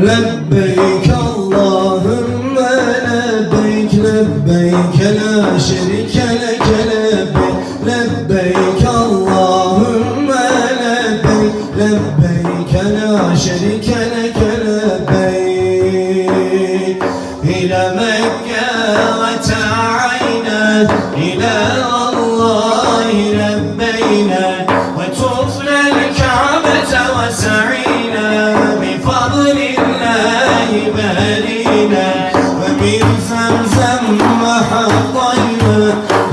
لبيك اللهم لبيك لبيك لا شريك لك لبيك لبيك اللهم لبيك لبيك لا شريك لك لبيك إلى مكة وسعينا إلى الله لبينا وطفنا الكعبة وسعينا بفضل الله بارينا ومن زمزم محطينا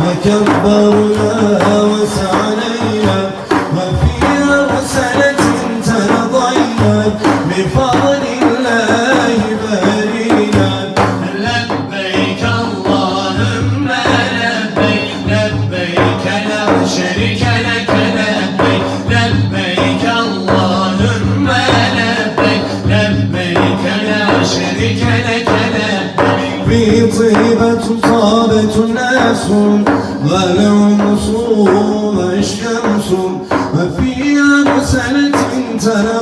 وكبرنا وسعينا وفي أرسلة ترضينا بفضل الله بارينا لبيك اللهم لبيك لبيك لا شريك لك لبيك لبيك اللهم لبيك لبيك لا شريك لك لبيك في طيبة طابت الناس ولهم صوم الشمس وفي أرسلة ترى